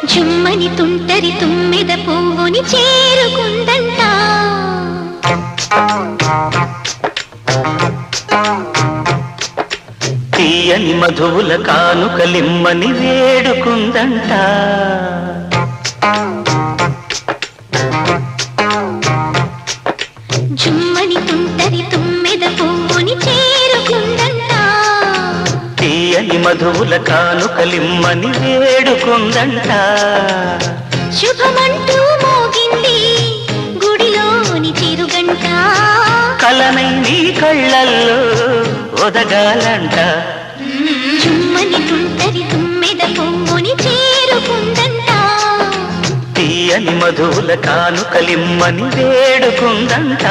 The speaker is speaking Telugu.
జుమ్మని తుంటరి తుమ్మెద పువ్వుని చేరుకుందంట. తీయని మధువుల కానుకలిమ్మని వేడుకుందంట. జుమ్మని తుంటరి తుమ్మెద పువ్వుని చేరుకుందంట. తీయని మధువుల కానుకలిమ్మని వేడుకుందంట. శుభమంటూ మోగింది గుడిలోని చిరుగంట. కలనై నీ కళ్ళల్లో ఒదగాలంట. జుమ్మని తుంటరి తుమ్మెద పువ్వుని చేరుకుందంట. తీయని మధువుల కానుకలిమ్మని వేడుకుందంట.